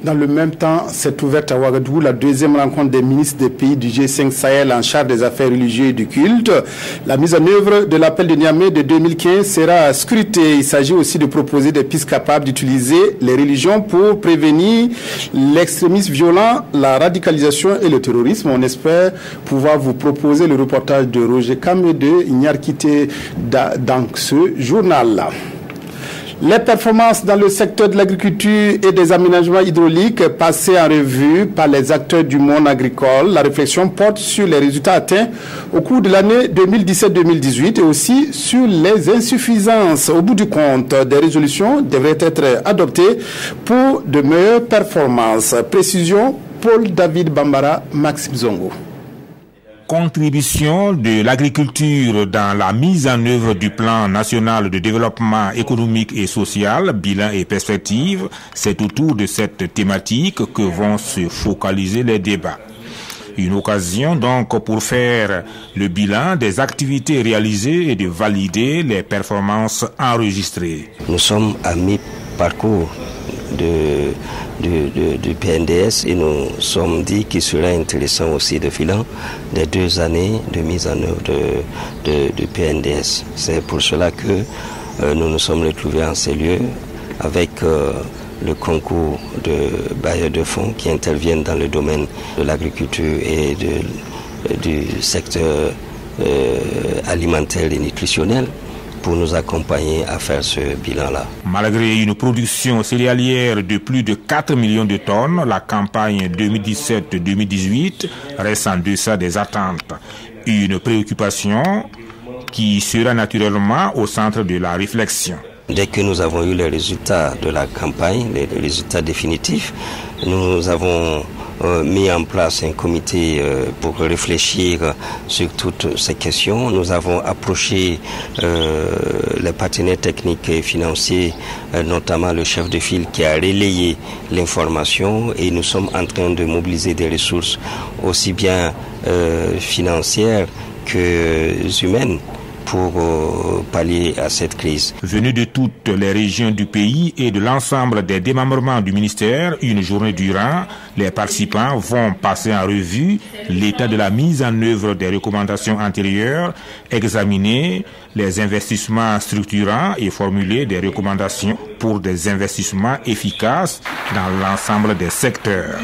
Dans le même temps, s'est ouverte à Ouagadougou la deuxième rencontre des ministres des pays du G5 Sahel en charge des affaires religieuses et du culte. La mise en œuvre de l'appel de Niamey de 2015 sera scrutée. Il s'agit aussi de proposer des pistes capables d'utiliser les religions pour prévenir l'extrémisme violent, la radicalisation et le terrorisme. On espère pouvoir vous proposer le reportage de Roger Kamede Ignarkité dans ce journal-là. Les performances dans le secteur de l'agriculture et des aménagements hydrauliques passées en revue par les acteurs du monde agricole. La réflexion porte sur les résultats atteints au cours de l'année 2017-2018 et aussi sur les insuffisances. Au bout du compte, des résolutions devraient être adoptées pour de meilleures performances. Précision, Paul David Bambara, Maxime Zongo. Contribution de l'agriculture dans la mise en œuvre du plan national de développement économique et social, bilan et perspectives, c'est autour de cette thématique que vont se focaliser les débats. Une occasion donc pour faire le bilan des activités réalisées et de valider les performances enregistrées. Nous sommes à mi-parcours du PNDS et nous sommes dit qu'il serait intéressant aussi de bilan des 2 années de mise en œuvre du PNDS. C'est pour cela que nous nous sommes retrouvés en ces lieux avec le concours de bailleurs de fonds qui interviennent dans le domaine de l'agriculture et du secteur alimentaire et nutritionnel, pour nous accompagner à faire ce bilan-là. Malgré une production céréalière de plus de 4 millions de tonnes, la campagne 2017-2018 reste en deçà des attentes. Une préoccupation qui sera naturellement au centre de la réflexion. Dès que nous avons eu les résultats de la campagne, les résultats définitifs, nous avons mis en place un comité pour réfléchir sur toutes ces questions. Nous avons approché les partenaires techniques et financiers, notamment le chef de file qui a relayé l'information, et nous sommes en train de mobiliser des ressources aussi bien financières que humaines pour pallier à cette crise. Venus de toutes les régions du pays et de l'ensemble des démembrements du ministère, une journée durant, les participants vont passer en revue l'état de la mise en œuvre des recommandations antérieures, examiner les investissements structurants et formuler des recommandations pour des investissements efficaces dans l'ensemble des secteurs.